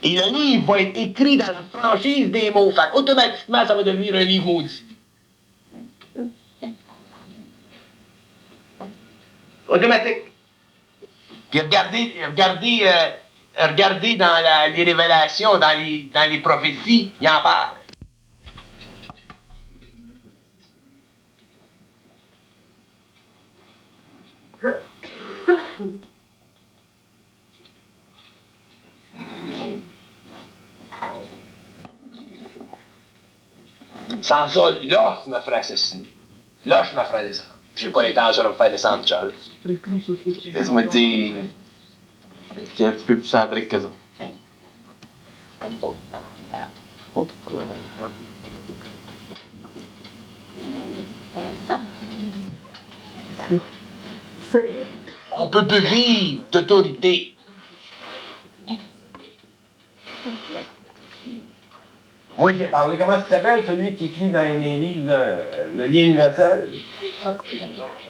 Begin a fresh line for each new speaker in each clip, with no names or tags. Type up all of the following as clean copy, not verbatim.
Et le livre va être écrit dans la franchise des mots. Fait automatiquement, ça va devenir un livre maudit. Automatique. Puis regardez dans les révélations, dans les prophéties, il en parle. Sans ça, là, je me ferais assassiner. Là, je me ferais descendre. J'ai pas l'intention de me faire descendre, Charles. Laisse-moi te dire. C'est un petit peu plus centrique que ça. On peut plus vivre d'autorité. Oui, j'ai parlé. Comment ça s'appelle, celui qui écrit dans les livres, le lien universel?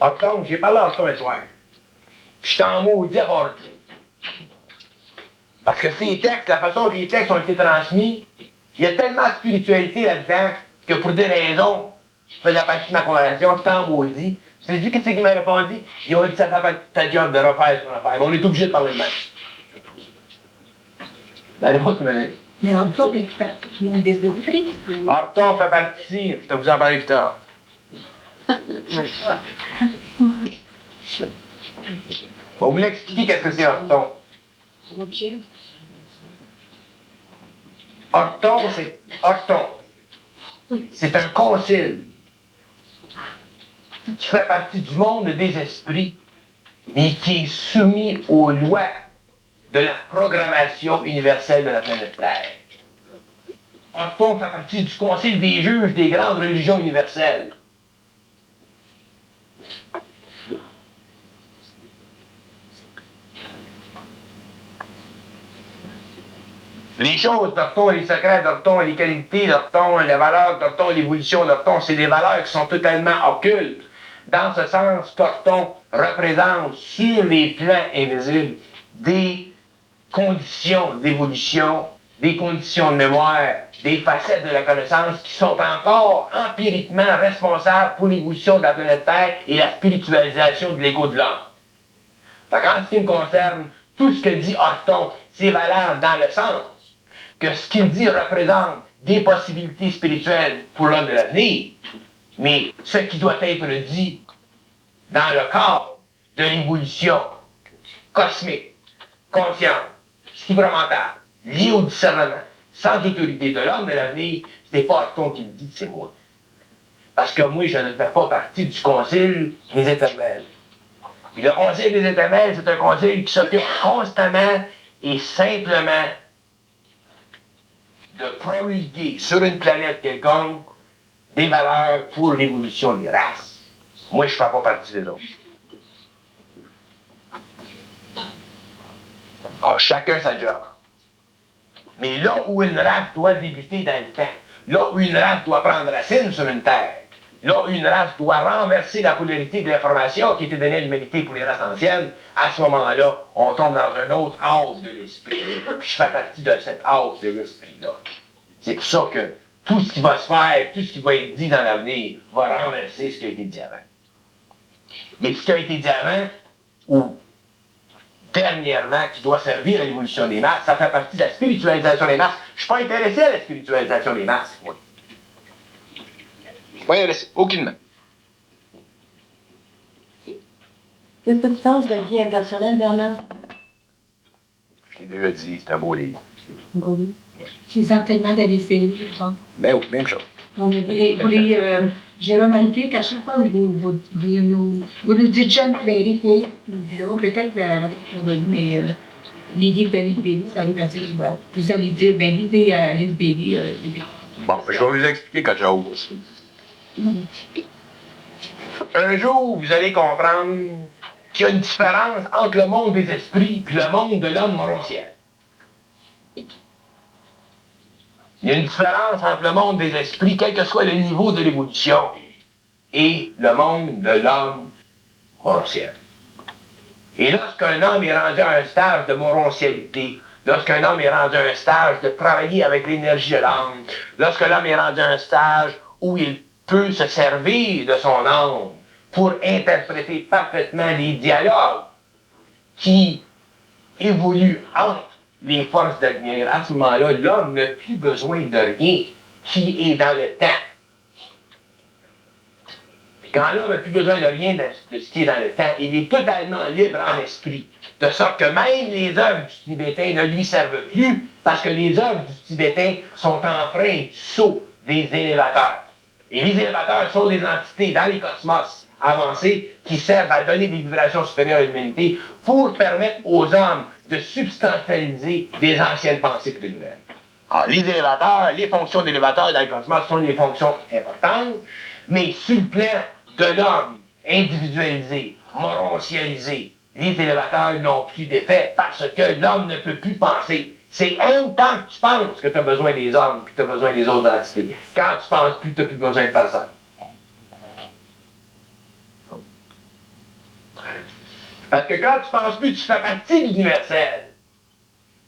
Octombre, j'ai parlé à Octombre un soir. Puis j'étais en maudit à part. Parce que ces textes, la façon dont les textes ont été transmis, il y a tellement de spiritualité là-dedans que pour des raisons, je faisais partie de ma conversation, j'étais en maudit. Je me dit, qu'est-ce qu'il m'a répondu? Ils ont dit, ça fait ta job de refaire son affaire. Mais on est obligé de parler de même. La réponse me dit.
Mais Octombre est fait des esprits.
Octombre fait partie, je vais vous en parler plus tard. On vous l'expliquer qu'est-ce que c'est Octombre. Octombre, c'est un concile qui fait partie du monde des esprits, mais qui est soumis aux lois de la programmation universelle de la planète Terre. Octombre fait partie du concile des juges des grandes religions universelles. Les choses d'Octon, les secrets d'Octon, les qualités d'Octon, les valeurs d'Octon, l'évolution d'Octon, c'est des valeurs qui sont totalement occultes. Dans ce sens qu'Octon représente sur les plans invisibles des conditions d'évolution, des conditions de mémoire, des facettes de la connaissance qui sont encore empiriquement responsables pour l'évolution de la planète Terre et la spiritualisation de l'ego de l'homme. En ce qui me concerne, tout ce que dit Octon, c'est valable dans le sens que ce qu'il dit représente des possibilités spirituelles pour l'homme de l'avenir, mais ce qui doit être dit dans le cadre de l'évolution cosmique, consciente, supramentale, liée au discernement, sans autorité de l'homme de l'avenir, c'est pas Octon qui le dit, c'est moi. Parce que moi, je ne fais pas partie du Concile des Éternels. Et le Concile des Éternels, c'est un concile qui s'occupe constamment et simplement de promulguer sur une planète quelconque des valeurs pour l'évolution des races. Moi, je ne fais pas partie des autres. Alors, chacun sa job. Mais là où une race doit débuter dans le temps, là où une race doit prendre racine sur une terre, là où une race doit renverser la polarité de l'information qui était donnée à l'humanité pour les races anciennes, à ce moment-là, on tombe dans un autre âge de l'esprit. Puis je fais partie de cet âge de l'esprit-là. C'est pour ça que tout ce qui va se faire, tout ce qui va être dit dans l'avenir, va renverser ce qui a été dit avant. Mais ce qui a été dit avant, ou dernièrement, qui doit servir à l'évolution des masses, ça fait partie de la spiritualisation des masses. Je ne suis pas intéressé à la spiritualisation des masses, moi. Je ne suis pas intéressé, aucunement.
Il y a peu de sens de vie impersonnelle, Bernard.
Je l'ai déjà dit, c'est un beau livre.
Oui. Les entraînements d'aller faire, je pense.
Ben oui, même chose.
J'ai remarqué qu'à chaque fois que vous nous dites jeune vérité, peut-être mais les livres de Lisbéry, ça arrive à dire, vous allez dire, lisez Lisbéry.
Bon, je vais vous expliquer quelque chose. Un jour, vous allez comprendre qu'il y a une différence entre le monde des esprits et le monde de l'homme morontiel. Il y a une différence entre le monde des esprits, quel que soit le niveau de l'évolution, et le monde de l'homme morontiel. Et lorsqu'un homme est rendu à un stade de moroncialité, lorsqu'un homme est rendu à un stage de travailler avec l'énergie de l'âme, lorsque l'homme est rendu à un stage où il peut se servir de son âme pour interpréter parfaitement les dialogues qui évoluent entre les forces de lumière, à ce moment-là, l'homme n'a plus besoin de rien qui est dans le temps. Quand l'homme n'a plus besoin de rien de ce qui est dans le temps, il est totalement libre en esprit. De sorte que même les œuvres du Tibétain ne lui servent plus, parce que les œuvres du Tibétain sont empreintes sous des élévateurs. Et les élévateurs sont des entités dans les cosmos avancés qui servent à donner des vibrations supérieures à l'humanité pour permettre aux hommes de substantialiser des anciennes pensées plus nouvelles. Alors, les élévateurs, les fonctions d'élévateurs dans le cosmos sont des fonctions importantes, mais sur le plan de l'homme individualisé, morontialisé, les élévateurs n'ont plus d'effet parce que l'homme ne peut plus penser. C'est un temps que tu penses que tu as besoin des hommes, que tu as besoin des autres entités. Quand tu penses plus, tu n'as plus besoin de personne. Parce que quand tu penses plus, tu fais partie de l'universel.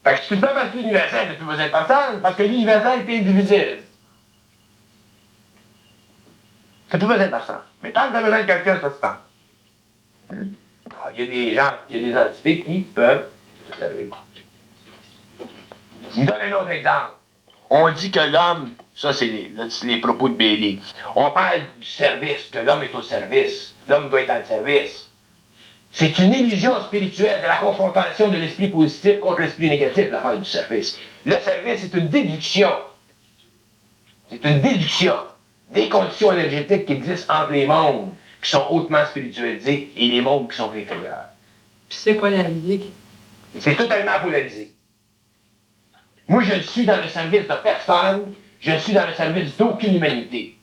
Fait que si tu fais partie de l'universel, tu n'as plus besoin de personne, parce que l'universel est indivisible. Tu n'as plus besoin de personne. Mais tant que tu as besoin de quelqu'un, ça se passe. Il y a des gens, il y a des entités qui peuvent se servir. Je vous donne un autre exemple. On dit que l'homme, ça c'est les propos de Bailey. On parle du service, que l'homme est au service. L'homme doit être dans le service. C'est une illusion spirituelle de la confrontation de l'esprit positif contre l'esprit négatif, l'affaire du service. Le service est une déduction. C'est une déduction des conditions énergétiques qui existent entre les mondes qui sont hautement spiritualisés et les mondes qui sont inférieurs.
Puis c'est polarisé.
C'est totalement polarisé. Moi, je suis dans le service de personne, je suis dans le service d'aucune humanité.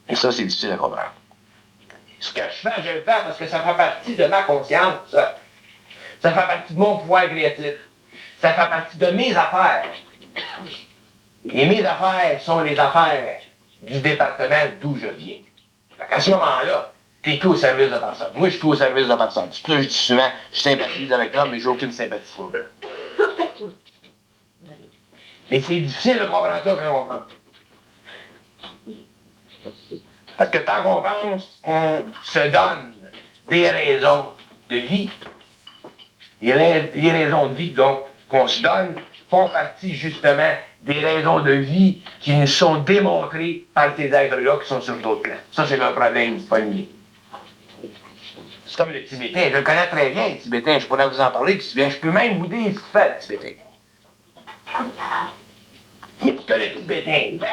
Et ça, c'est difficile à comprendre. Ce que je fais, je le fais parce que ça fait partie de ma conscience. Ça fait partie de mon pouvoir créatif. Ça fait partie de mes affaires. Et mes affaires sont les affaires du département d'où je viens. À ce moment-là, t'es tout au service de personne. Moi, je suis tout au service de personne. C'est pour ça que je dis souvent, je sympathise avec l'homme, mais j'ai aucune sympathie pour eux. Mais c'est difficile de comprendre ça quand on pense. Parce que tant qu'on pense, on se donne des raisons de vie. Et les raisons de vie, donc, qu'on se donne, font partie justement des raisons de vie qui nous sont démontrées par ces êtres-là qui sont sur d'autres plans. Ça, c'est leur problème, c'est pas le mien. C'est comme le Tibétain. Je le connais très bien, le Tibétain. Je pourrais vous en parler, je peux même vous dire ce qu'il fait, le Tibétain. Mais que le Tibétain,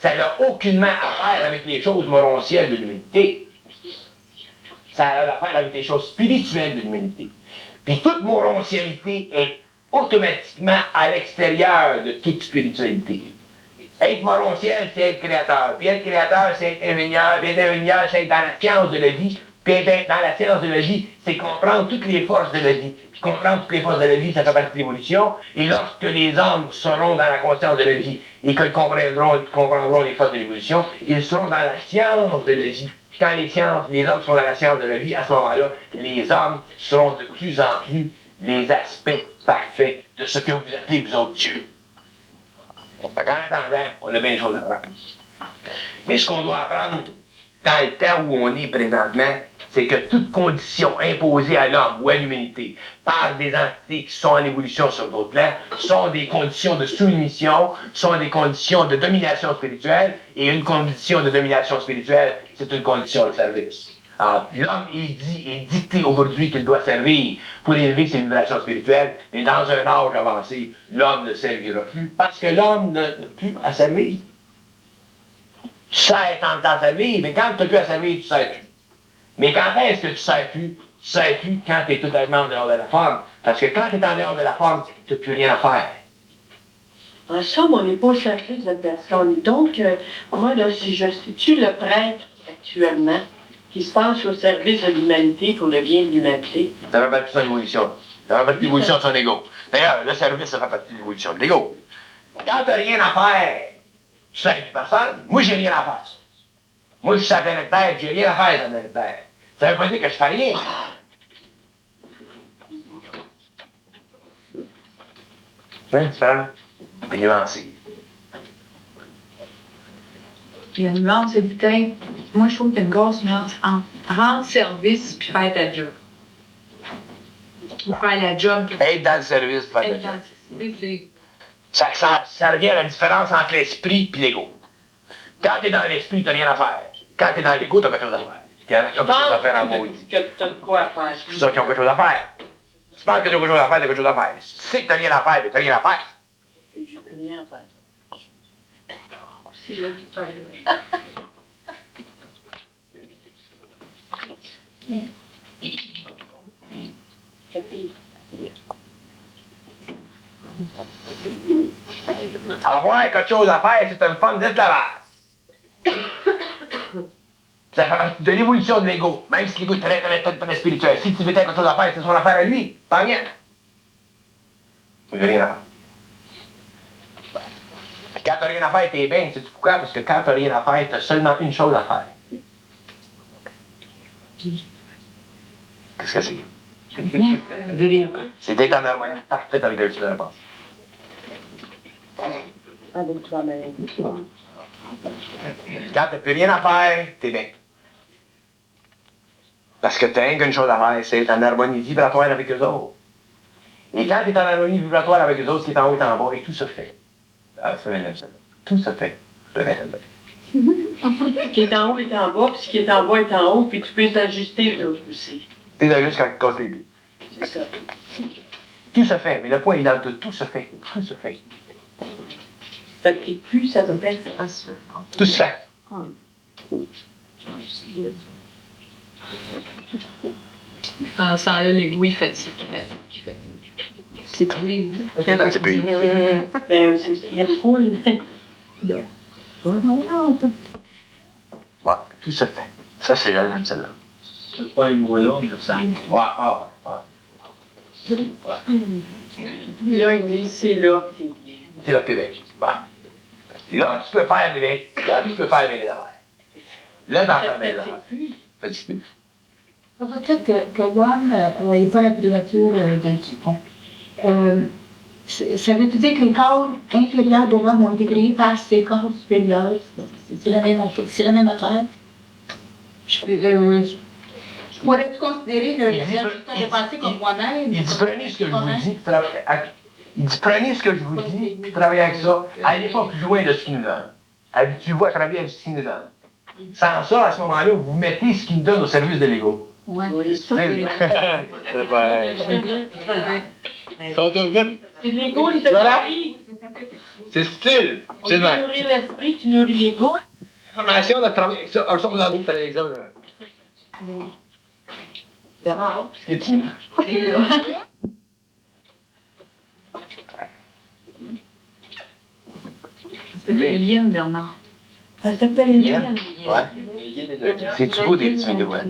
ça n'a aucunement affaire avec les choses morontielles de l'humanité. Ça a affaire avec les choses spirituelles de l'humanité. Puis toute morontialité est automatiquement à l'extérieur de toute spiritualité. Être morontiel, c'est être créateur. Puis être créateur, c'est être ingénieur. Puis être ingénieur, c'est être dans la science de la vie. Puis être dans la science de la vie, c'est comprendre toutes les forces de la vie. Puis comprendre toutes les forces de la vie, ça fait partie de l'évolution. Et lorsque les hommes seront dans la conscience de la vie et qu'ils comprendront les forces de l'évolution, ils seront dans la science de la vie. Quand les hommes sont dans la science de la vie, à ce moment-là, les hommes seront de plus en plus les aspects parfaits de ce que vous appelez vous autres Dieu. En attendant, on a bien des choses à apprendre. Mais ce qu'on doit apprendre dans le temps où on est présentement, c'est que toute condition imposée à l'homme ou à l'humanité par des entités qui sont en évolution sur d'autres plans sont des conditions de soumission, sont des conditions de domination spirituelle, et une condition de domination spirituelle, c'est une condition de service. Alors, l'homme est dicté aujourd'hui qu'il doit servir pour élever ses vibrations spirituelles, et dans un âge avancé, l'homme ne servira plus, parce que l'homme n'a plus à servir. Tu sais quand tu as servi, mais quand tu n'as plus à servir, tu ne sais plus. Mais quand est-ce que tu ne sais plus? Tu ne sais plus quand tu es totalement en dehors de la forme. Parce que quand tu es en dehors de la forme, tu n'as plus rien à faire.
En somme, on n'est pas au service de personne. Donc, moi, là, si je situe le prêtre actuellement, qui se passe au service de l'humanité pour le bien de l'humanité.
Ça fait partie de son évolution. Ça fait partie de l'évolution de son ego. D'ailleurs, le service, ça fait partie de l'évolution de l'ego. Quand tu n'as rien à faire, tu sais plus personne. Moi, j'ai rien à faire. Moi, je suis sur la planète Terre, j'ai rien à faire sur la planète Terre. Ça veut pas dire que je fais rien. Plein différent. Et nuancé.
Il y a une nuance, c'est peut-être. Moi, je trouve qu'il y a une grosse nuance entre rendre service puis faire ta job. Ou faire la job.
Être dans le service, faire
Être
le job.
dans le service.
Ça revient à la différence entre l'esprit et l'ego. Quand t'es dans l'esprit, t'as rien à faire. Quand t'es dans l'ego, t'as quelque chose à faire. Il y en a qui ont quelque chose à faire en maudit.
Que t'as de quoi faire.
C'est ça qui ont quelque chose à faire. Tu penses que t'as quelque chose à faire, t'as quelque chose à faire. Si tu sais que t'as rien à faire, mais t'as rien à faire.
J'ai plus rien à faire.
C'est là qu'il faut aller.
Avoir quelque chose à faire, c'est une forme d'esclavage. Ça fait partie de l'évolution de l'ego, même si l'ego est très, très, très, très spirituel. Si tu veux quelque chose à faire, c'est son affaire à lui, pas bien. Tu n'as rien à faire. Puis quand t'as rien à faire, t'es bien, c'est pourquoi? Parce que quand t'as rien à faire, t'as seulement une chose à faire. Qu'est-ce que c'est?
De rien.
C'est d'être en harmonie parfaite avec le dessus de la pensée.
Avec toi-même.
Quand t'as plus rien à faire, t'es bien. Parce que t'as rien qu'une chose à faire, c'est être en harmonie vibratoire avec eux autres. Et quand t'es en harmonie vibratoire avec eux autres, ce qui est en haut est en bas, et tout se fait. Ah, ça m'énerve ça. Tout se fait. Ça m'énerve.
Ce qui est en haut est en bas, puis ce qui est en bas est en haut, puis tu peux t'ajuster là aussi.
T'es là juste quand tu casses les billes.
C'est ça.
Tout se fait, mais le point est dans le tout se fait. Tout se fait.
Fait que plus ça doit être facile.
Tout se fait.
En ce temps-là, l'ego, il fait ce qu'il fait. C'est tous les
C'est plus.
Ben, il y a trop le.
Ouais, tout se fait. Ça, c'est la même, celle-là.
C'est pas une moellonne, ça.
Ouais, ah, ouais.
Là, il dit, c'est là.
C'est là que t'es bien. Bon. Et là, tu peux faire les là, tu peux faire les affaires. Là, dans ta belle affaire. Petit peu.
Peut-être que l'homme n'est pas la privature d'un typhon. Ça veut dire que les corps inférieurs de l'homme ont été créés par ses corps supérieurs. C'est la même chose. C'est la même affaire. Je pourrais considérer que j'ai de penser comme moi-même.
Il dit prenez ce que je vous dis, il dit prenez ce que je vous dis, puis travaillez avec ça. Allez pas plus loin de ce qu'il nous donne. Habituez-vous à travailler avec ce qu'il nous donne. Sans ça, à ce moment-là, vous mettez ce qu'il nous donne au service de l'ego.
Ouais.
C'est vrai.
C'est l'ego, il te
Voilà.
nourrit.
C'est style.
On
C'est
dit
vrai.
nourrir l'esprit, tu nourris l'ego.
Formation de travailler avec ça. Un jour, vous en avez l'examen. Ce qui est timide.
C'est Eliane Bernard.
Ça s'appelle Eliane.
Ouais. C'est-tu beau des petits de ouais?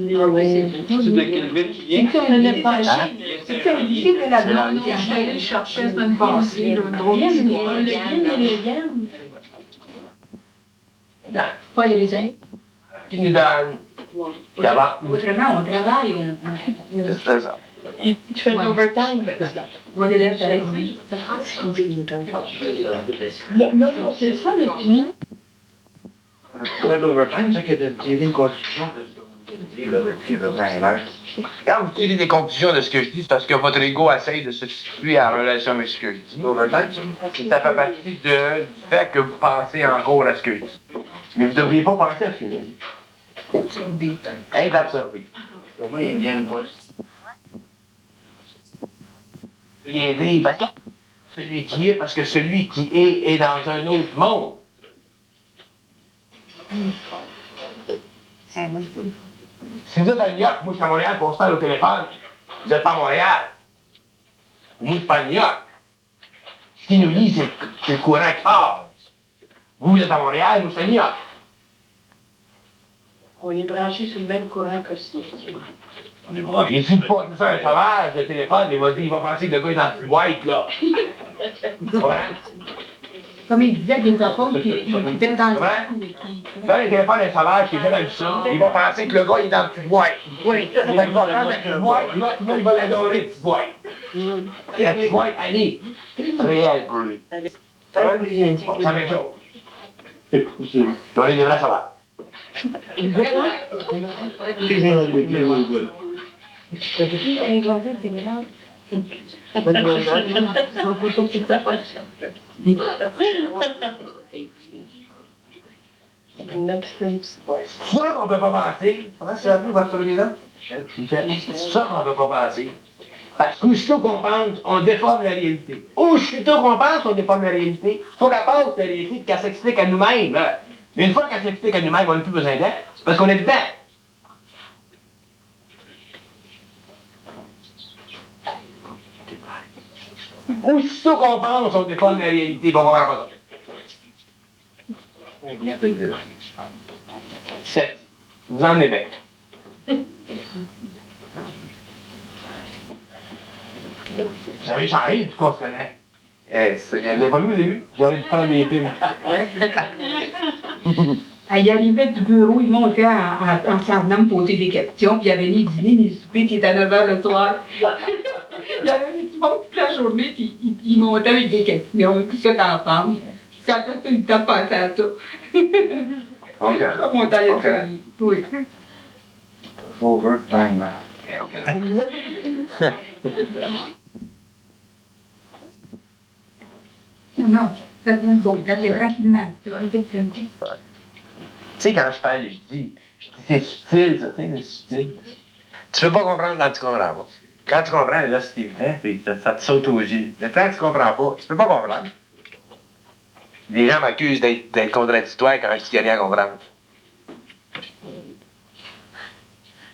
C'est de quelle ville qui vient?
Je connais pas
Hein?
C'était l'idée de la blonde que je suis allée chercher la semaine passée, là, une drôle d'histoire.
Eliane.
Pas les raisins.
Qui nous donne. Qu'avant.
Autrement, on travaille,
C'est ça.
Et tu fais de l'overtime.
on élève avec lui.
Non, c'est ça le truc.
L'overtime, c'est que tu une construction
Quand vous tirez des conclusions de ce que je dis, c'est parce que votre ego essaye de se situer en relation avec ce que je dis. Ça fait partie du fait que vous pensez encore à ce que je dis. Mais vous ne devriez pas penser à ce que je dis. Être absorbé.
Pour moi, il vient de voir.
Aider, parce que celui qui est, parce que celui qui est dans un autre monde. Si vous êtes à New York, moi je suis à Montréal, pour on se parle au téléphone, vous n'êtes pas à Montréal. Moi je suis pas à New York. Ce qui nous lie, c'est le courant qui part. Vous êtes à Montréal, moi je suis à New York.
On est branché sur le même courant cosmique.
On est pas. Et si vous passez ça un sauvage, le téléphone, il va penser que le gars est dans le white, là. Ouais.
comme il disait, des apôtres qui étaient dans le
Ouais. Là, les téléphones des sauvages qui viennent ça, ils vont penser que le gars il est dans le petit boîte.
Oui.
Il va prendre le petit boîte, puis là, tout le monde va l'adorer, le petit boîte. Et le petit boîte, allez, réel pour lui. C'est la même chose. Dans les vrais sauvages. C'est ça qu'on peut pas penser. Comment ça s'appelle votre là? C'est ça qu'on peut pas penser. Parce qu'aussitôt qu'on pense, on déforme la réalité. Aussitôt qu'on pense, on déforme la réalité. Faut qu'elle passe, la réalité, qu'elle s'explique à nous-mêmes. Là. Une fois qu'elle s'explique à nous-mêmes, on n'a plus besoin d'elle. C'est parce qu'on est dedans. Aussitôt qu'on pense, on déforme la réalité. Bon, on va voir ça. 7. Vous en évêque. Vous avez changé, du coup, on se connaît. Vous n'avez pas vu au début? J'ai envie de prendre des films.
Il arrivait du bureau, il montait en s'en venant me poser des questions, puis il y avait les dîners, les soupers qui étaient à 9 h le soir. Il y avait du monde toute la journée, puis il montait avec des questions, tout ça ensemble. Ça a tout le temps de penser à ça.
OK.
Ça montait à
OK.
oui.
Overtime.
Non, ça vient bon, ça vient rapidement.
Tu sais, quand je parle, je dis c'est subtil, ça, c'est subtil. Tu peux pas comprendre quand tu comprends pas. Quand tu comprends, là, c'est évident, puis ça te saute aux yeux. Mais quand tu comprends pas, tu peux pas comprendre. Les gens m'accusent d'être contradictoire quand je dis qu'il n'y a rien à comprendre.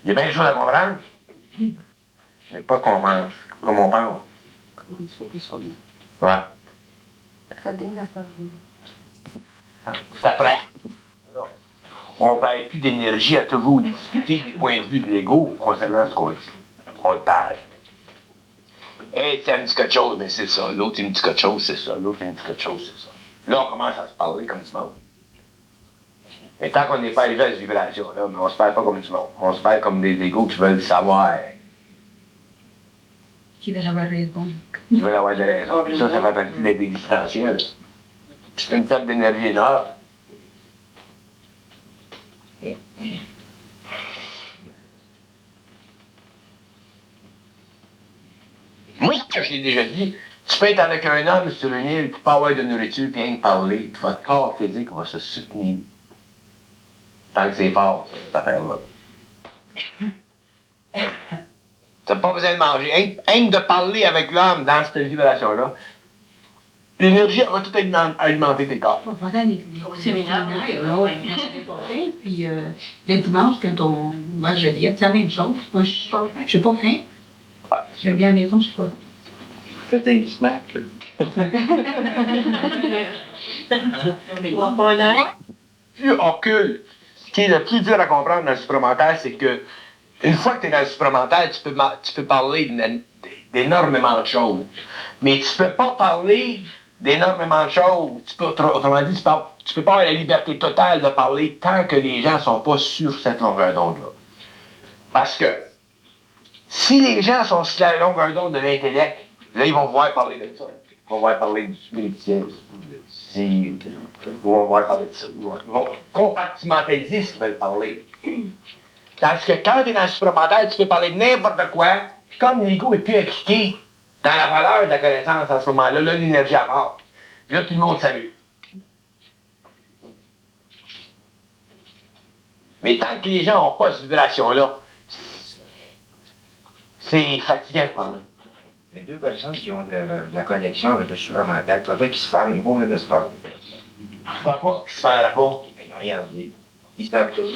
Il y a bien des choses à comprendre, mais pas comme on pense. Ouais. Ça prend. On ne perd plus d'énergie à toujours discuter du point de vue de l'ego concernant ce qu'on dit. On le parle. Hey, tu me dit quelque chose, mais c'est ça. L'autre, il me dit quelque chose, c'est ça. L'autre, il me dit quelque chose, c'est ça. Là, on commence à se parler comme du monde. Mais tant qu'on n'est pas arrivé à cette vibration-là, mais on se parle pas comme du monde. On se parle comme des égos qui veulent savoir,
Qui va avoir raison.
qui veulent avoir des raisons. Puis ça fait partie des existentiels. C'est une table d'énergie énorme. Moi, je l'ai déjà dit, tu peux être avec un homme sur une île, tu peux avoir de nourriture, puis rien que parler, puis votre corps physique va se soutenir. Tant que c'est fort, cette affaire-là. T'as pas besoin de manger, rien que de parler avec l'homme dans cette vibration-là. L'énergie va tout alimenter tes corps.
On va aller au séminaire, puis le dimanche, quand on va jeudi, c'est la même chose. Moi, je suis pas faim. Je viens à la maison, je suis pas.
Fais des snacks.
Plus occulte, ce qui est le plus dur à comprendre dans le supplémentaire, c'est que une fois que tu es dans le supplémentaire, tu peux parler d'énormément de choses. Mais tu peux pas parler d'énormément de choses. Autrement dit, tu peux pas avoir la liberté totale de parler tant que les gens sont pas sur cette longueur d'onde-là. Parce que si les gens sont sur la longueur d'onde de l'intellect, là, ils vont voir parler de ça. Ils vont voir parler du spiritisme, ils vont voir parler de ça. Ils vont compartimentaliser ce qu'ils veulent parler. Parce que quand tu es dans le supplémentaire, tu peux parler de n'importe quoi, puis comme l'ego est plus impliqué dans la valeur de la connaissance à ce moment-là, là, l'énergie part. Puis là, tout le monde s'amuse. Mais tant que les gens n'ont pas cette vibration-là, c'est fatigant de parler.
Les deux personnes qui ont de la connexion avec le supplémentaire, peut-être qu'ils se parlent, ils vont de se parler.
Je parle pas qu'ils se parlent pas.
Ils n'ont rien dit. Ils se parlent tous.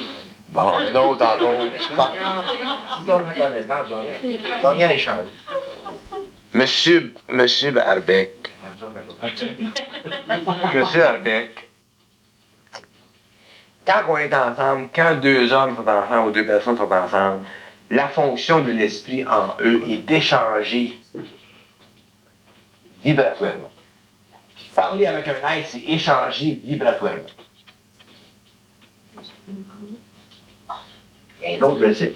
Bon, non, tantôt.
Ils ont la connaissance, ils n'ont rien échangé.
Monsieur Barbec. Monsieur Barbec. Quand on est ensemble, quand deux hommes sont ensemble ou deux personnes sont ensemble, la fonction de l'esprit en eux est d'échanger vibratoirement. Parler avec un être, c'est échanger vibratoirement.
Et d'autres, je le sais.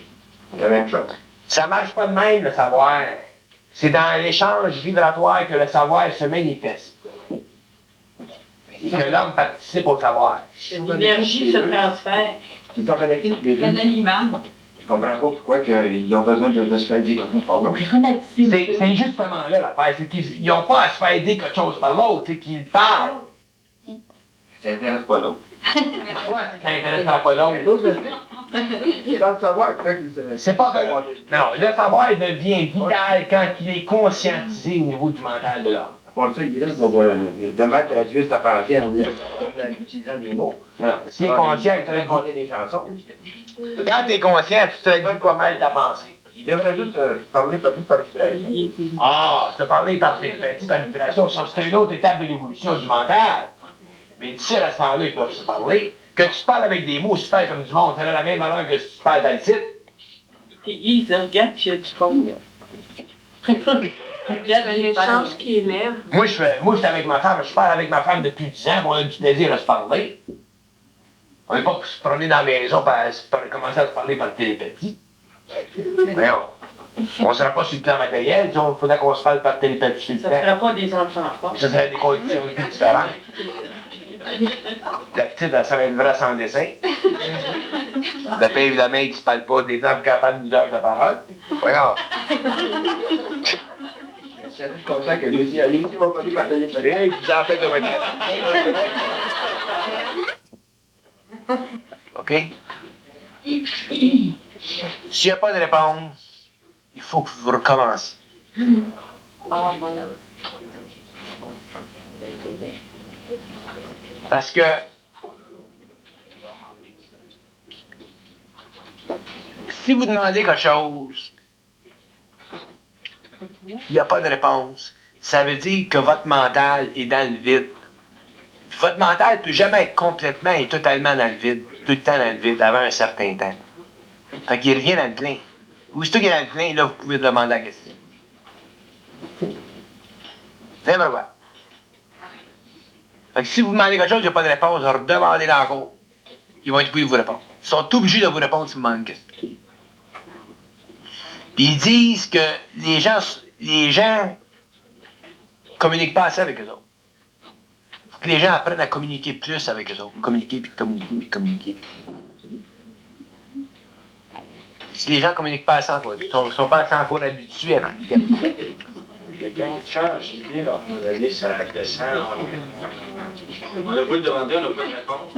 C'est la même chose.
Ça marche pas de même, le savoir. C'est dans l'échange vibratoire que le savoir se manifeste. Et que l'homme participe au savoir.
L'énergie se transfère.
Tu t'en connecté les deux?
L'animal.
Je comprends pas pourquoi ils ont besoin de se faire dire.
C'est justement là l'affaire, c'est qu'ils n'ont pas à se faire aider quelque chose par l'autre, c'est qu'ils parlent.
Ça intéresse pas l'autre.
Pourquoi ça n'intéresse pas l'autre?
C'est dans le savoir
C'est pas que... Non, le savoir devient vital quand il est conscientisé au niveau du mental de l'homme.
Pour ça, il reste de mettre traduire sa pensée en utilisant des mots.
Non, s'il est conscient, il te raconter des chansons. Quand tu es conscient, tu te dis quoi mal ta pensée.
Il devrait juste parler par expérience.
Ah, te parler par tes petites manipulations, ça c'est une autre étape de l'évolution du mental. Mais d'ici à ce temps-là, ils peuvent se parler. Que tu parles avec des mots super comme du monde, ça a la même valeur que si tu parles dans le site.
Et Yves, regarde qu'il y a du fond, là. Regarde l'échange qui élève.
Moi, je suis avec ma femme, je parle avec ma femme depuis 10 ans, on a du plaisir à se parler. On n'est pas pour se promener dans la maison pour commencer à se parler par télépathie. Mais on ne sera pas sur le plan matériel, il faudrait qu'on se parle par télépathie.
Ça ne fera pas des enfants forts.
Ça serait des conditions différentes. La petite, elle serait une vraie sans dessin. Le père, évidemment, il ne se parle pas des hommes capables d'une heure de parole. Regarde.
C'est juste comme ça que lui dit, allez, on va parler par téléphone.
Hey, tu en fais de manière. OK? S'il n'y a pas de réponse, il faut que vous recommencez. Parce que si vous demandez quelque chose, il n'y a pas de réponse, ça veut dire que votre mental est dans le vide. Votre mental ne peut jamais être complètement et totalement dans le vide, tout le temps dans le vide, avant un certain temps. Fait qu'il revient dans le plein. Aussitôt qu'il est dans le plein, là, vous pouvez demander la question. N'importe quoi. Fait que si vous demandez quelque chose, il n'y a pas de réponse, redemandez-la encore. Ils vont être obligés de vous répondre. Ils sont obligés de vous répondre si vous demandez une question. Puis ils disent que les gens communiquent pas assez avec eux autres. Faut que les gens apprennent à communiquer plus avec eux autres. Communiquer, puis communiquer, puis communiquer. Si les gens communiquent pas assez encore, ils sont pas assez encore habitués à communiquer.
Quelqu'un qui change d'idée, là, on va aller sur la descend. On a voulu demander, on n'a pas de réponse.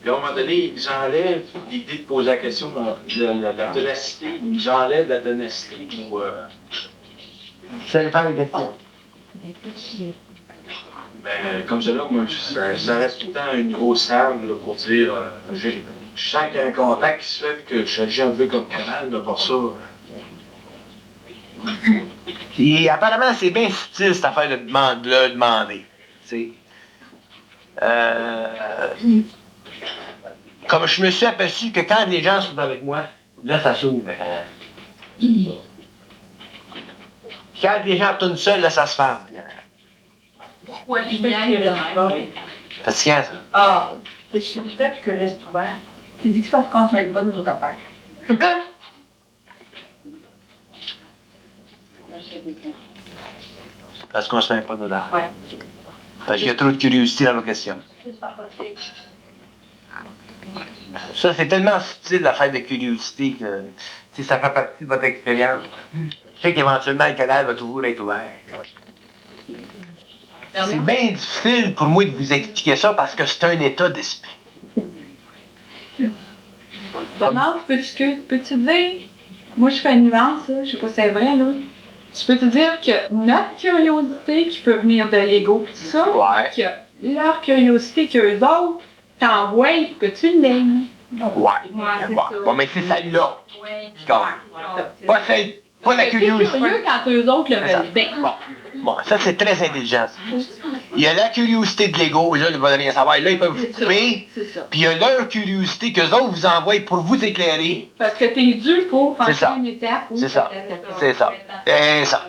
Puis à un moment donné, ils enlèvent l'idée de poser la question de la ténacité. Ils enlèvent la ténacité pour...
Ça dépend des questions.
Ben, comme cela, moi, ça reste tout le temps un niveau stable là, pour dire, je sens qu'il y a un contact qui se fait que j'agis un peu comme canal, mais pour ça.
Puis apparemment, c'est bien subtil cette affaire de demander. Tu sais. Comme je me suis aperçu que quand les gens sont avec moi, là, ça s'ouvre. Quand les gens retournent seuls, là, ça se ferme.
Pourquoi l'image?
Fatigant, ça.
Ah, c'est le fait que reste ouvert.
Tu dis que ça se concentre pas nos affaires.
Parce qu'on se met pas dedans.
Ouais.
Parce qu'il y a trop de curiosité dans nos questions. Ça, c'est tellement subtil l'affaire de curiosité que tu sais, ça fait partie de votre expérience. Je sais qu'éventuellement, le canal va toujours être ouvert. C'est bien difficile pour moi de vous expliquer ça parce que c'est un état d'esprit.
Donald, peux-tu dire, moi je fais une nuance, là, je sais pas si c'est vrai, là. Tu peux te dire que notre curiosité qui peut venir de l'ego, pis tout ça,
Ouais.
que leur curiosité qu'eux autres t'envoient, peux-tu l'aimer?
Ouais.
c'est
Bon,
ça.
bon, mais c'est celle-là.
Ouais.
qui compte. Pas celle, pas la
C'est
curiosité.
curieux quand eux autres le
C'est ça.
veulent bien.
Bon, ça c'est très intelligent. Il y a la curiosité de l'ego, et là, ils veulent rien savoir. Là, ils peuvent vous couper.
C'est ça.
Puis il y a leur curiosité qu'eux autres vous envoient pour vous éclairer.
Parce que t'es dû pour
C'est
passer
ça.
une étape. où
C'est ça.
peut-être-
C'est ça. C'est ça.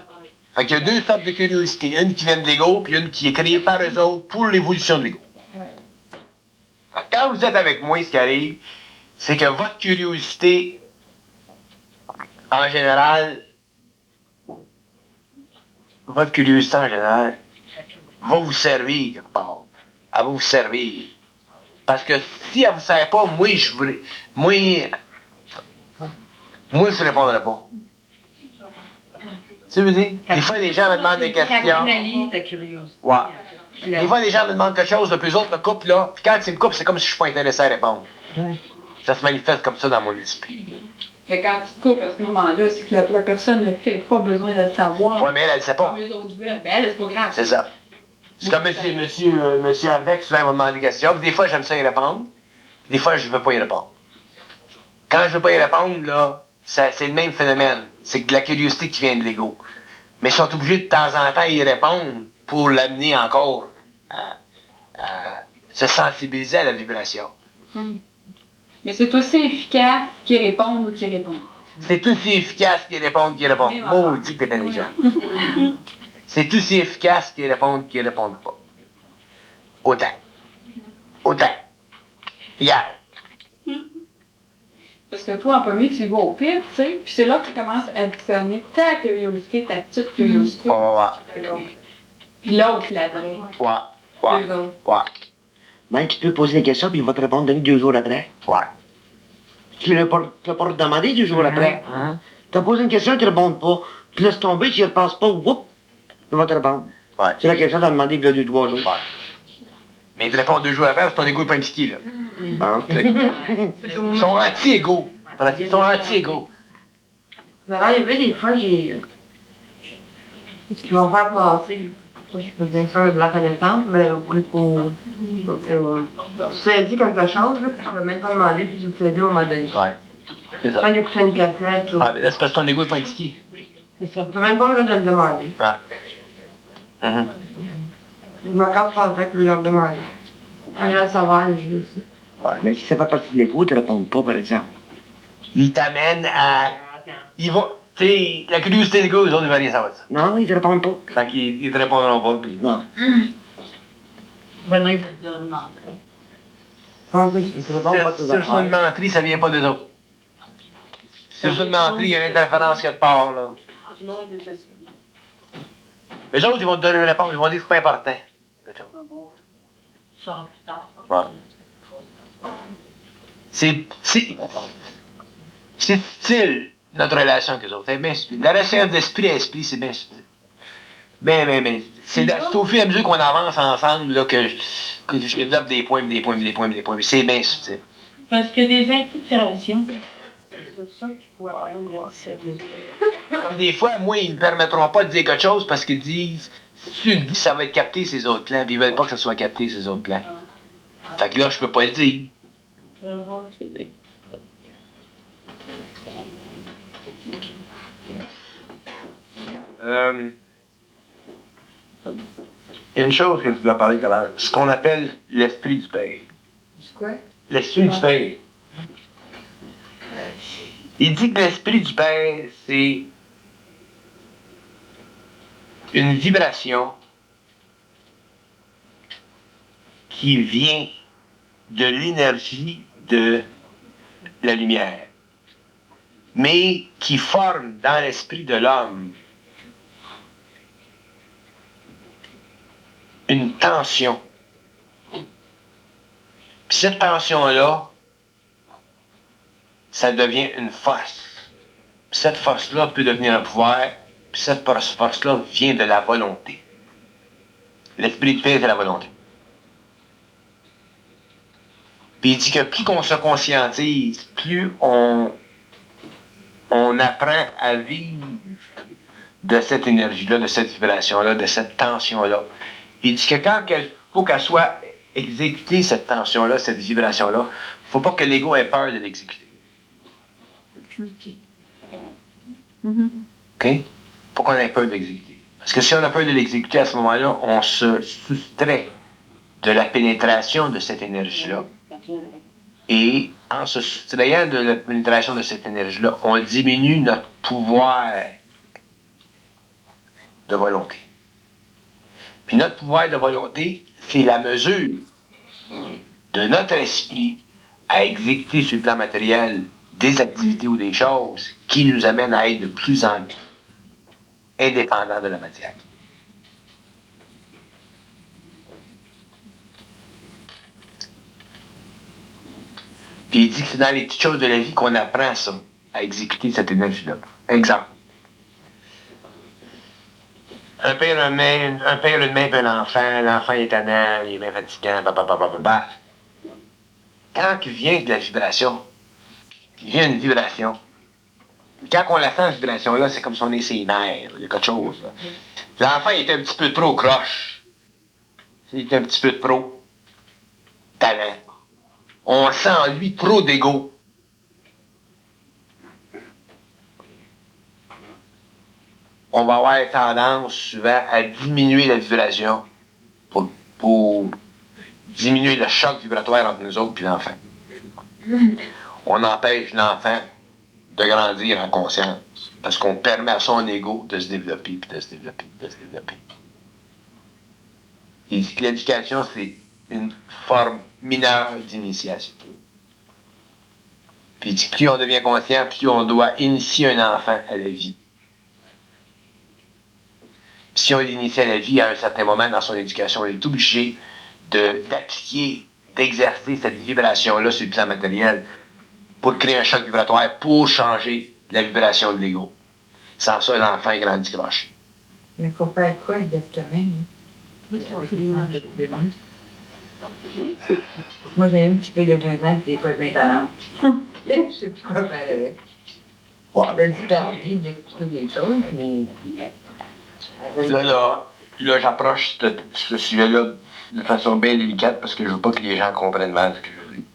Fait qu'il y a deux sortes de curiosité. Une qui vient de l'ego, puis une qui est créée par eux autres pour l'évolution de l'ego. Quand vous êtes avec moi, ce qui arrive, c'est que votre curiosité, en général, va vous servir quelque part. Elle va vous servir. Parce que si elle ne vous sert pas, moi, je ne répondrai pas. Tu veux dire? Des fois, les gens me demandent des questions.
Canalise ta curiosité.
Ouais. Des fois, les gens me demandent quelque chose, puis eux autres me coupent, là. Puis quand ils me coupent, c'est comme si je suis pas intéressé à répondre. Ça se manifeste comme ça dans mon esprit.
Fait quand tu te coupes à ce moment-là, c'est que la personne n'a pas besoin de le savoir.
Ouais, mais elle ne sait pas.
Comme les autres veulent. Ben, elle, c'est pas grave.
C'est ça. C'est comme monsieur Avec, souvent, il va me demander des questions. Puis des fois, j'aime ça y répondre. Puis des fois, je ne veux pas y répondre. Quand je ne veux pas y répondre, là, c'est le même phénomène. C'est que de la curiosité qui vient de l'ego. Mais ils sont obligés de temps en temps y répondre pour l'amener encore à se sensibiliser à la vibration.
Mais c'est aussi efficace qu'ils répondent ou qu'ils répondent.
C'est aussi efficace qu'ils répondent qu'ils répondent. Maudit que t'es intelligent. C'est aussi efficace qu'ils répondent qu'ils répondent pas. Autant. Regarde.
Parce que toi, en premier, tu vas au pire, tu sais, puis c'est là que tu commences à discerner ta curiosité, ta petite curiosité. Puis l'autre, la vraie. Deux autres.
Même tu peux poser des questions, puis il va te répondre 2 jours après. Tu ne l'as pas redemandé 2 jours après. Tu as posé une question, tu ne réponds pas. Tu laisses tomber, tu n'y repasses pas, whoop, il va te répondre. C'est la question que tu as demandé il y a 2-3 jours.
Mais il te répond 2 jours après, parce que ton égo n'est pas impliqué, là. Ils sont anti-égaux. Ils sont anti-égaux.
Alors, il y avait des fois, qui vont faire passer. Je peux bien faire de la connaissance, mais pour s'aider quelque chose, là, puis je ne vais même pas demander, puis je vais t'aider à un moment donné.
C'est ça.
Quand il écouté une cassette, ou...
Mais là, c'est parce que ton égo n'est pas impliqué.
C'est ça. Je peux même pas me le demander. Je me casse pas avec lui leur demander. Je vais savoir, je sais.
Mais si ça fait partie de l'égo, tu ne réponds pas, par exemple.
Ils t'amènent à... Ils vont... Tu sais, la curiosité de l'ego, eux autres, ils vont rien savoir de ça.
Non, ils ne répondent pas.
Fait qu'ils te répondront pas. Puis...
Non.
Maintenant, il va te demander.
Ils ne répondent pas
Si
tes
tu reçois une
affaires.
menterie, ça vient pas d'eux autres. Si tu reçois une menterie, il y a une interférence quelque part, là. Les autres, ils vont te donner une réponse, ils vont dire que c'est pas important. C'est subtil, notre relation avec eux autres. C'est bien subtil. La relation d'esprit à esprit, c'est bien subtil. Ben. C'est au fur et à mesure qu'on avance ensemble là, que je développe des points. C'est bien subtil.
Parce que des infiltrations, c'est ça qu'il faut apprendre à servir.
Comme des fois, moi, ils ne me permettront pas de dire quelque chose parce qu'ils disent si tu le dis, ça va être capté ces autres clans, puis ils veulent pas que ça soit capté ces autres clans. Fait que là, je peux pas le dire. Il y a une chose que je dois parler tout à l'heure, ce qu'on appelle l'esprit du Père.
C'est quoi?
L'esprit du Père. Il dit que l'esprit du Père, c'est une vibration qui vient de l'énergie de la lumière, mais qui forme dans l'esprit de l'homme une tension. Puis cette tension-là, ça devient une force. Puis cette force-là peut devenir un pouvoir, puis cette force-là vient de la volonté. L'esprit du Père, c'est la volonté. Puis il dit que plus qu'on se conscientise, plus on apprend à vivre de cette énergie-là, de cette vibration-là, de cette tension-là. Puis il dit que quand il faut qu'elle soit exécutée, cette tension-là, cette vibration-là, il ne faut pas que l'ego ait peur de l'exécuter. OK? Faut qu'on ait peur d'exécuter. Parce que si on a peur de l'exécuter à ce moment-là, on se soustrait de la pénétration de cette énergie-là. Et en se soustrayant de la pénétration de cette énergie-là, on diminue notre pouvoir de volonté. Puis notre pouvoir de volonté, c'est la mesure de notre esprit à exécuter sur le plan matériel des activités ou des choses qui nous amènent à être de plus en plus indépendants de la matière. Puis il dit que c'est dans les petites choses de la vie qu'on apprend ça, à exécuter cette énergie-là. Exemple. Un père, une main, puis un enfant, l'enfant est tannant, il est bien fatigant, bah. Quand il vient de la vibration, il vient une vibration. Quand on la sent, cette vibration-là, c'est comme si on est ses nerfs, il y a quelque chose. Là. L'enfant il était un petit peu trop croche. Il était un petit peu trop talent. On sent en lui trop d'ego. On va avoir tendance souvent à diminuer la vibration pour diminuer le choc vibratoire entre nous autres et l'enfant. On empêche l'enfant de grandir en conscience parce qu'on permet à son ego de se développer, puis de se développer, de se développer. Il dit que l'éducation, c'est une forme mineure d'initiation. Puis il dit que plus on devient conscient, plus on doit initier un enfant à la vie. Si on l'initie à la vie à un certain moment dans son éducation, on est obligé d'appliquer, d'exercer cette vibration-là sur le plan matériel pour créer un choc vibratoire, pour changer la vibration de l'ego. Sans ça, l'enfant est grandi croche.
Mais faut faire quoi exactement? Moi, j'ai un petit peu de 2 ans, des fois 20 ans. Je sais pas quoi faire avec. Bon, ben, du perdu d'expliquer des choses, mais...
Là, j'approche ce sujet-là de façon bien délicate parce que je veux pas que les gens comprennent mal ce que je dis.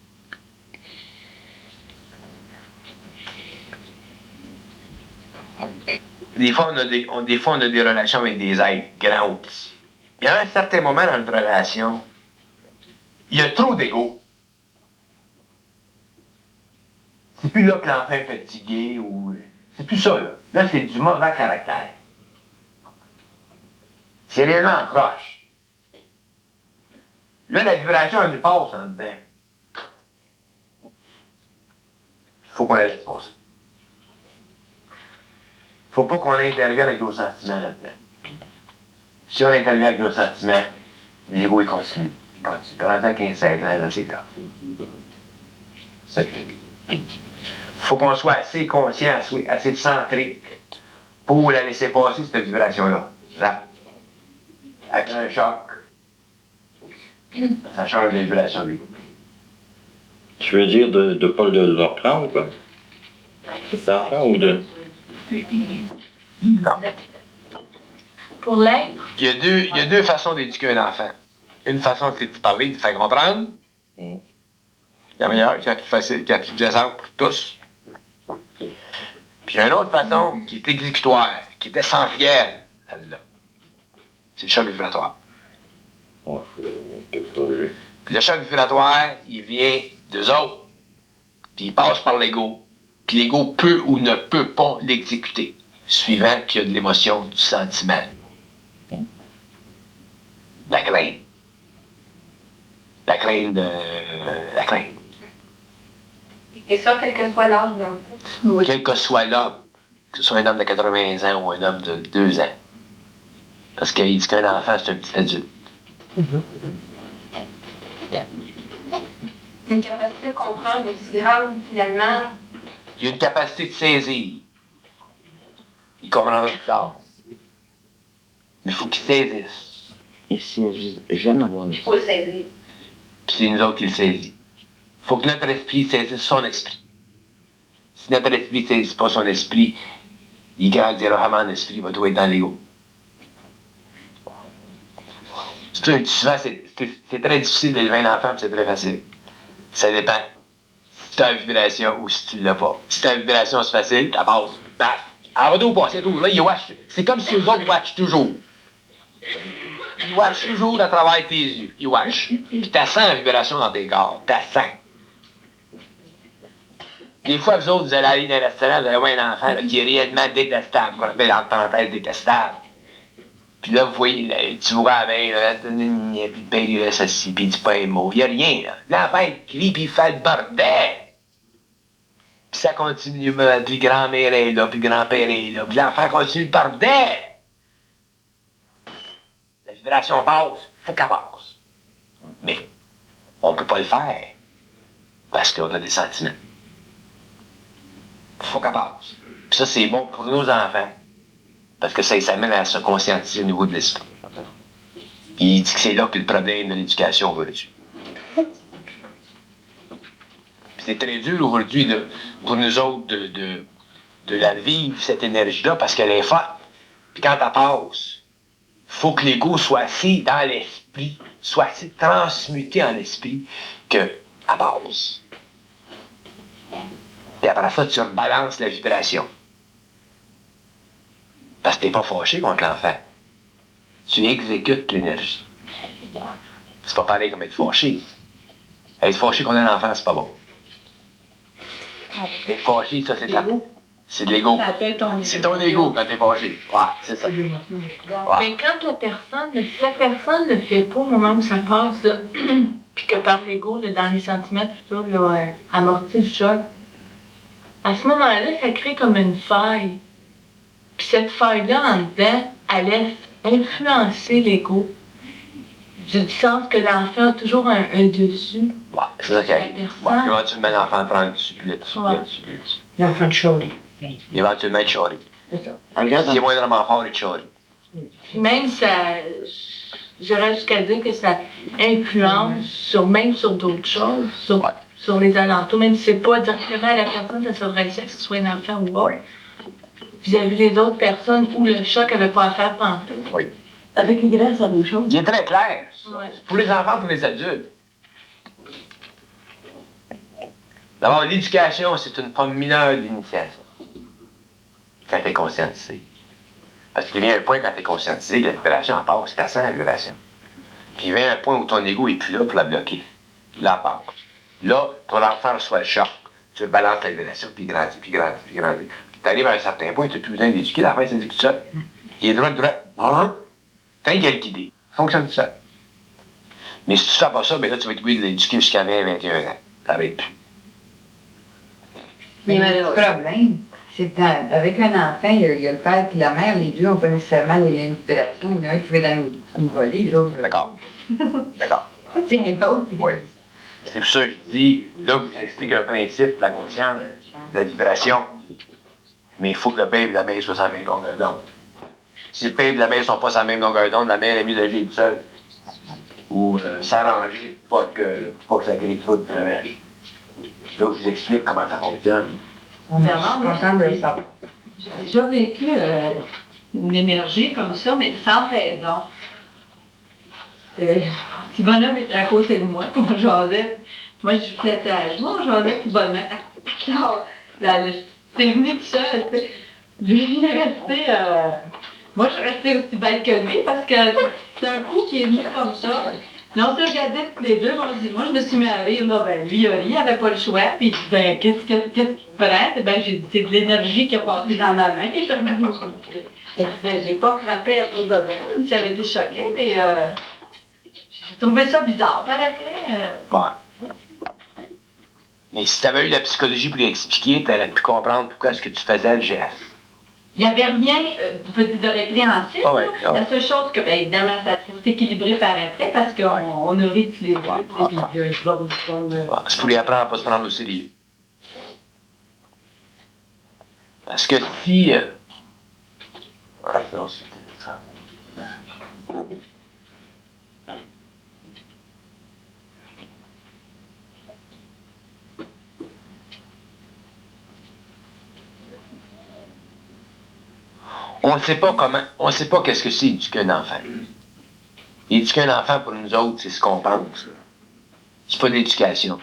Des fois, on a des relations avec des êtres grands ou petits. Il y a un certain moment dans notre relation, il y a trop d'ego. C'est plus là que l'enfant est fatigué ou... C'est plus ça, là. Là, c'est du mauvais caractère. C'est réellement en croche. Là, la vibration, elle nous passe en dedans. Il faut qu'on la laisse passer. Il ne faut pas qu'on intervienne avec nos sentiments là-dedans. Si on intervient avec nos sentiments, l'ego, il continue. Il continue. Pendant 15 ans, là, c'est là. Il faut qu'on soit assez conscient, assez centré pour la laisser passer, cette vibration-là. Là. Avec un choc, ça change les vibrations de l'ego.
Tu veux dire de ne pas le reprendre, quoi? D'enfant ou de...
Non.
Pour l'être,
Il y a deux façons d'éduquer un enfant. Une façon, c'est de parler, de faire comprendre. La meilleure, qui est la plus facile, qui est la plus plaisante pour tous. Puis une autre façon, qui est exécutoire, qui est essentielle, celle-là. C'est le choc vibratoire. Puis le choc vibratoire, il vient d'eux autres. Puis il passe par l'ego. Puis l'ego peut ou ne peut pas l'exécuter, suivant qu'il y a de l'émotion, du sentiment. La crainte. La crainte de... La crainte.
et ça, quel que soit l'âge d'un
Quel que soit l'homme, que ce soit un homme de 80 ans ou un homme de 2 ans. Parce qu'il dit qu'un enfant, c'est un petit adulte.
C'est une capacité de comprendre et différente, finalement.
Il a une capacité de saisir. Il comprendra plus tard. Mais il faut qu'il saisisse.
Et si j'aime avoir
Il faut le saisir.
Puis c'est nous autres qui le saisissent. Il faut que notre esprit saisisse son esprit. Si notre esprit ne saisit pas son esprit, il grandira vraiment en esprit, il va tout être dans l'ego. Souvent, c'est très difficile d'élever un enfant, puis c'est très facile. Ça dépend si tu as une vibration ou si tu ne l'as pas. Si tu as une vibration, c'est facile, tu passe. Paf! Elle va tout passer, tout. Là, il watch. C'est comme si eux autres watchent toujours. Ils watchent toujours à travers tes yeux. Ils watchent. Puis tu sens la vibration dans tes corps. Tu sens. Des fois, vous autres, vous allez aller dans un restaurant, vous allez voir un enfant là, qui est réellement détestable, qu'on appelle en parenthèse détestable. Puis là, vous voyez, là, tu vois la main, là, puis ben, il reste assis, puis il dit pas un mot. Il n'y a rien, là. L'enfant, il crie, puis il fait le bordel. Puis ça continue, puis grand-mère est là, puis grand-père est là, puis l'enfant continue le bordel. La vibration passe, faut qu'elle passe. Mais on ne peut pas le faire, parce qu'on a des sentiments. Faut qu'elle passe. Puis ça, c'est bon pour nos enfants. Parce que ça les amène à se conscientiser au niveau de l'esprit. Puis il dit que c'est là que le problème de l'éducation aujourd'hui. Puis c'est très dur aujourd'hui pour nous autres de la vivre, cette énergie-là, parce qu'elle est forte. Puis quand elle passe, il faut que l'ego soit assez dans l'esprit, soit assez transmuté en l'esprit, qu'elle passe. Puis après ça, tu rebalances la vibration. Parce que t'es pas fâché contre l'enfant. Tu exécutes l'énergie. C'est pas pareil comme être fâché. Être fâché contre un enfant, c'est pas bon. Être fâché, ça, c'est de l'ego. C'est ton ego quand t'es fâché. Ouais, c'est ça.
Mais quand si la personne ne le fait pas au moment où ça passe, là, puis que par l'ego, là, dans les sentiments, tout ça, là, amortit le choc, à ce moment-là, ça crée comme une faille. Puis cette faille-là, en dedans, elle laisse influencer l'ego. Du sens que l'enfant a toujours un dessus.
Ouais, c'est ça qui arrive. Ouais, éventuellement, l'enfant prend le dessus, puis le dessus, puis le dessus, puis le dessus.
L'enfant de Charlie.
Éventuellement, il charrie.
C'est ça.
Regarde,
S'il est moindrement fort, il charrie.
Puis même ça, j'aurais jusqu'à dire que ça influence même sur d'autres choses, sur les alentours, même si c'est pas directement à la personne, ça serait que ce soit un enfant ou autre. Vis-à-vis des autres personnes où le choc n'avait pas à faire pantoute.
Oui.
Avec les grands, c'est la même chose.
Il est très clair.
Ouais.
Pour les enfants, pour les adultes. D'abord, l'éducation, c'est une forme mineure de l'initiation. Quand tu es conscientisé. Parce qu'il vient un point quand tu es conscientisé, la vibration en passe, tu sens la vibration. Puis il vient un point où ton ego n'est plus là pour la bloquer. Là, elle passe. Là, ton enfant reçoit le choc. Tu balances la vibration, puis il grandit, puis il grandit, puis il grandit. Tu arrives à un certain point, tu n'as plus besoin d'éduquer, la fin, c'est tout seul. Il est droit. Tant qu'il a le guidé. Fonctionne tout seul. Mais si tu fais pas ça, ben là, tu vas être obligé de l'éduquer jusqu'à 20, 21 ans. Ça va être plus.
Mais le problème, c'est qu'avec un enfant, il y a le père et la mère, les deux n'ont pas nécessairement les mêmes opérations. Il y en a un qui fait dans une volée, l'autre.
D'accord. D'accord.
C'est un autre.
Oui. C'est pour ça que je dis, là, vous expliquez un principe, la conscience, la vibration. Mais il faut que le père et la mère soient sur la même longueur d'onde. Si le père et la mère ne sont pas sur la même longueur d'onde, la mère est mieux d'agir toute seule. Ou s'arranger pour que ça crée trop de travail. Là, je vous explique comment ça fonctionne.
On est ensemble de ça.
J'ai déjà vécu une énergie comme ça, mais sans raison. Petit bonhomme était à côté de moi, on jasait. Moi, je flattais à genoux, on jasait, petit bonhomme. Alors, c'est venu tout seul, tu sais. Lui, il est resté... Moi, je suis restée aussi belle que lui, parce que c'est un coup qui est venu comme ça. Là, on se regardait tous les deux, on se dit, moi, je me suis mis à rire, là, ben, lui, il avait pas le choix, puis il dit, ben, qu'est-ce que tu prends? Ben, j'ai dit, c'est de l'énergie qui a passé dans ma main, et j'ai pas frappé à cause de ça, j'avais été choquée, mais j'ai trouvé ça bizarre, par après.
Ouais. Mais si tu avais eu la psychologie pour lui expliquer, tu aurais pu comprendre pourquoi est-ce que tu faisais le geste.
Il n'y avait rien de répréhensible.
Ah ouais, ah ouais.
La seule chose que, bien évidemment, ça s'est équilibré par après parce qu'on a ri tous les deux.
C'est pour lui apprendre à ne pas se prendre au sérieux. Parce que si... On ne sait pas qu'est-ce que c'est éduquer un enfant. Éduquer un enfant, pour nous autres, c'est ce qu'on pense. C'est pas de l'éducation.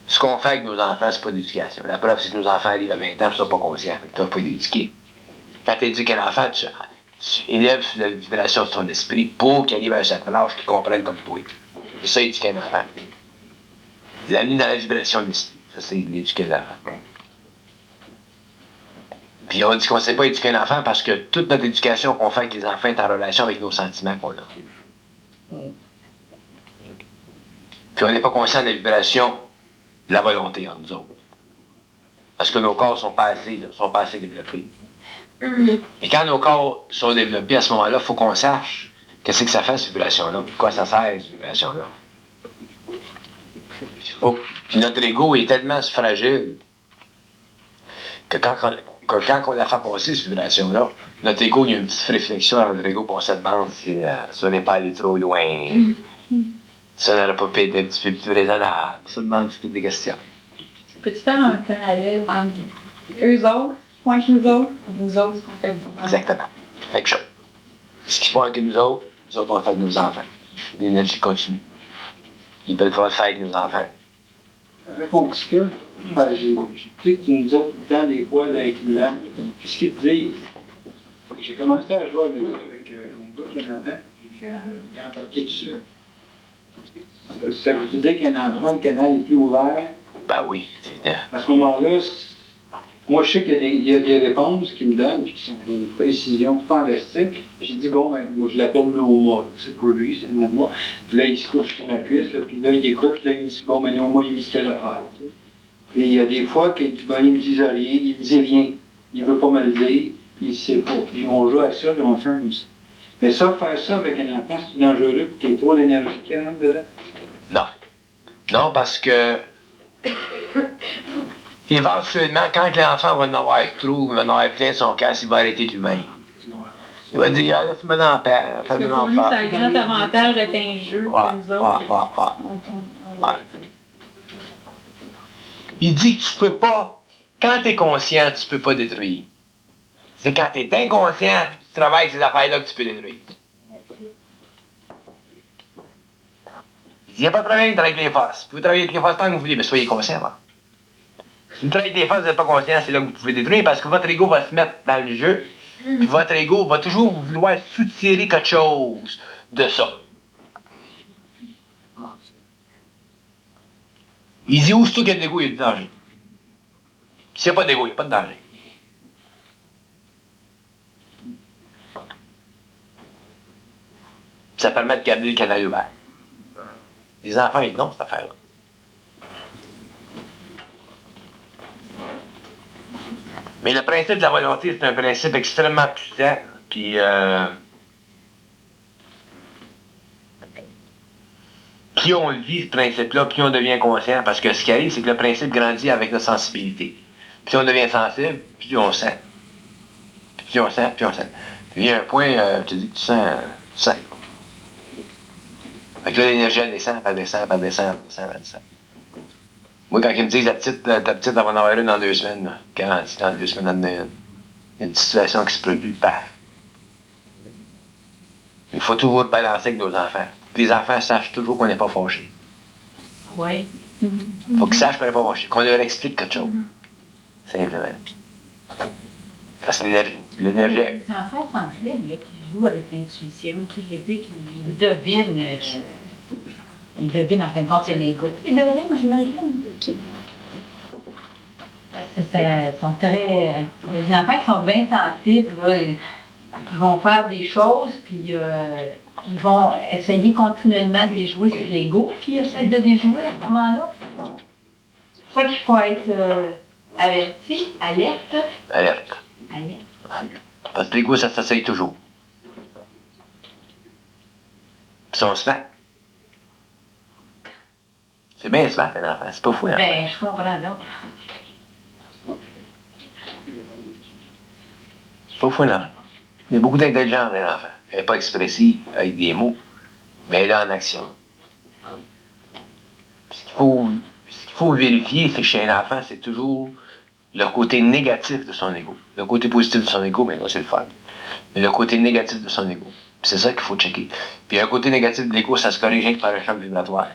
Ce qu'on fait avec nos enfants, c'est pas de l'éducation. La preuve, c'est que nos enfants arrivent à 20 ans, ils sont pas conscients, fait que tu vas pas l'éduquer. Quand tu éduques un enfant, tu élèves la vibration de son esprit pour qu'il arrive à un certain âge qu'il comprenne comme toi. C'est ça, éduquer un enfant. L'amener dans la vibration de l'esprit. Ça, c'est l'éduquer l'enfant. Puis on dit qu'on ne sait pas éduquer un enfant parce que toute notre éducation qu'on fait avec les enfants est en relation avec nos sentiments qu'on a. Puis on n'est pas conscient de la vibration de la volonté en nous autres. Parce que nos corps sont pas assez développés. Et quand nos corps sont développés à ce moment-là, il faut qu'on sache qu'est-ce que ça fait cette vibration-là, pourquoi ça sert cette vibration-là. Puis notre ego est tellement fragile que quand on la fait passer cette vibration-là, notre ego, il y a une petite réflexion dans notre ego pour se demander si ça n'est pas allé trop loin. Ça n'aurait pas pu être un petit peu plus raisonnable. Ça demande des questions.
Peux-tu faire un parallèle entre eux autres, point que nous autres, ce qu'on fait pour
Exactement. Quelque chose. Ce qu'ils font avec nous autres on le fait avec nos enfants. L'énergie continue. Ils peuvent le faire avec nos enfants.
Avec mon petit cœur, j'ai dit que nous autres, dans des fois, avec là, qu'est-ce qu'ils disent? J'ai commencé à jouer avec mon gars qui en avait, il a embarqué dessus. Ça veut dire qu'un enfant, le canal est plus ouvert.
Ben oui.
À ce moment-là, moi je sais qu'il y a des réponses qu'ils me donnent, qui sont des précisions fantastiques. J'ai dit, bon, ben, moi je l'appelle Noma, c'est pour lui, c'est Noma. Puis là, il se couche sur ma cuisse, là, puis là, il écoute, puis là, il dit, bon, ben, Noma, il me dit ce qu'elle a faire. Puis il y a des fois qu'il me dit rien, il me dit rien. Il veut pas me le dire, puis il sait pas. Puis on joue à ça, puis on fait comme ça. Mais ça, faire ça avec un enfant, c'est dangereux, puis qu'il y ait trop d'énergie qui rentre dedans.
Non. Non, parce que éventuellement, quand l'enfant va en avoir trop, il va en avoir plein son casse, il va arrêter lui-même. Il va dire, ah, laisse-moi en paix, fais-moi en
pour lui, c'est
paix.
un grand avantage d'être un jeu
Ouais,
comme nous autres.
ouais. Il dit que tu peux pas, quand tu es conscient, tu peux pas détruire. C'est quand tu es inconscient, tu travailles ces affaires-là que tu peux détruire. Il n'y a pas de problème de travailler avec les forces. Vous pouvez travailler avec les forces tant que vous voulez, mais soyez conscient. Hein. Si vous travaillez avec les forces, vous n'êtes pas conscient, c'est là que vous pouvez détruire parce que votre ego va se mettre dans le jeu. Puis votre ego va toujours vouloir soutirer quelque chose de ça. Il dit, où c'est toi qu'il y a de l'ego, il y a du danger. S'il n'y a pas d'ego, il n'y a pas de danger. Ça permet de garder le canal ouvert. Les enfants, ils n'ont cette affaire-là. Mais le principe de la volonté, c'est un principe extrêmement puissant. Puis, plus on le vit, ce principe-là, plus on devient conscient. Parce que ce qui arrive, c'est que le principe grandit avec notre sensibilité. Plus on devient sensible, plus on sent. Plus on sent, plus on sent. Puis il y a un point, tu dis que tu sens. Fait que là, l'énergie, elle descend, elle descend, elle descend, elle descend, elle descend. Moi, quand ils me disent ta petite, elle va en avoir une dans 2 semaines, là. Garantie, dans 2 semaines, elle en a une. Il y a une situation qui se produit, paf. Il faut toujours balancer avec nos enfants. Les enfants sachent toujours qu'on n'est pas fâché.
Oui.
Il faut qu'ils sachent qu'on n'est pas fâché, qu'on leur explique quelque chose. Simplement. Parce que l'énergie.
Les enfants sensibles, là, qui jouent avec l'intuition, qui les dit qu'ils devinent, ils devinent en fin de compte, c'est l'ego. Ils devinent, j'imagine. Ils sont très. Les enfants qui sont bien sensibles, là, ils vont faire des choses, puis ils vont essayer continuellement de les jouer sur l'ego, puis ils essaient de les jouer à ce moment-là. C'est pour ça qu'il faut être averti, alerte.
Alerte. Parce que l'ego, ça s'essaye toujours. Puis on se fait. C'est bien smart, un enfant. C'est pas fou, hein?
Ben, je comprends donc.
C'est pas fou, un enfant. Il y a beaucoup d'intelligence dans l'enfant. Elle n'est pas expressive avec des mots, mais elle est en action. Ce qu'il faut vérifier, c'est que chez un enfant, c'est toujours le côté négatif de son ego. Le côté positif de son ego, mais là, c'est le fun. Mais le côté négatif de son ego. C'est ça qu'il faut checker. Puis un côté négatif de l'ego, ça se corrige rien que par un choc vibratoire.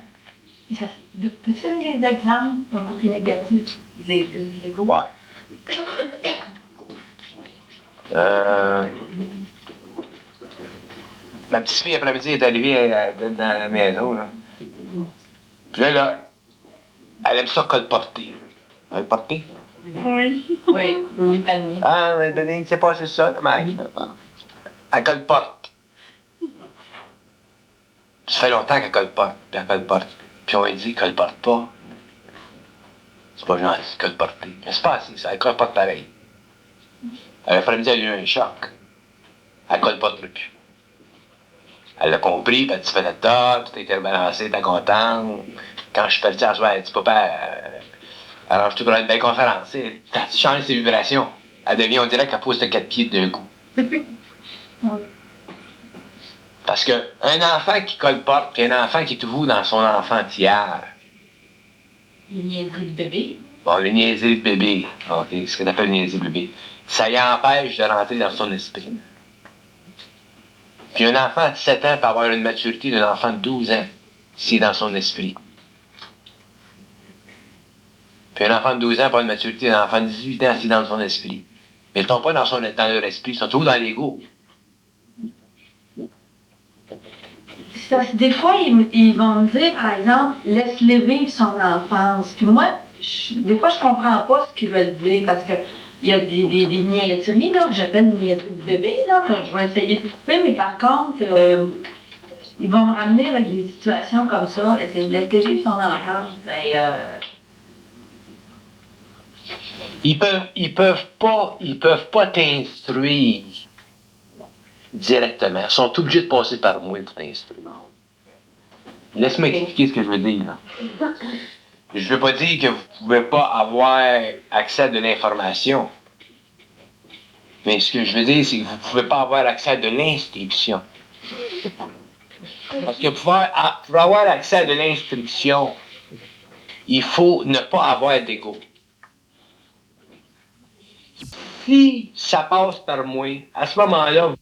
Peux-tu donner des exemples d'un côté négatif de l'ego?
Ouais. Ma petite fille, après-midi, est arrivée dans la maison, là. Puis là, elle aime ça colporter. Colporter?
Oui.
Oui, Annie.
Ah, mais Denis, c'est pas ça, mais elle colle pas. Ça fait longtemps qu'elle colle pas, puis elle colle pas. Puis on lui dit qu'elle colle pas. C'est pas gentil, colle porter. Mais c'est pas assez, ça, elle colle pas pareil. L'après-midi, elle a eu un choc. Elle colle pas plus. Elle l'a compris, puis elle dit, fais le top, tout était rebalancé, t'es contente. Quand je suis parti à soir, elle dit, papa, arrange-toi pour une belle conférence. Tu changes ses vibrations. Elle devient, on dirait qu'elle pose de 4 pieds d'un coup. Parce que un enfant qui colporte, puis un enfant qui est toujours dans son enfantière.
Il niaiserie de bébé.
Bon, les niaiseries de bébé, ok, ce qu'on appelle les niaiseries de bébé, ça y empêche de rentrer dans son esprit. Puis un enfant de 7 ans peut avoir une maturité d'un enfant de 12 ans, s'il est dans son esprit. Puis un enfant de 12 ans peut avoir une maturité d'un enfant de 18 ans, s'il est dans son esprit. Mais ils ne sont pas dans leur esprit, ils sont toujours dans l'ego.
Parce que des fois, ils vont me dire, par exemple, laisse-les vivre son enfance. Puis moi, des fois, je comprends pas ce qu'ils veulent dire parce que il y a des niaiseries, là, que j'appelle des niaiseries de bébé, là, que je vais essayer de couper, mais par contre, ils vont me ramener avec des situations comme ça, et c'est laisser vivre son enfance. Ben,
Ils peuvent pas t'instruire directement. Ils sont obligés de passer par moi pour t'instruire. Laisse-moi expliquer ce que je veux dire. Là. Je veux pas dire que vous pouvez pas avoir accès à de l'information. Mais ce que je veux dire, c'est que vous pouvez pas avoir accès à de l'instruction. Parce que pour avoir accès à de l'instruction, il faut ne pas avoir d'ego. Si ça passe par moi, à ce moment-là,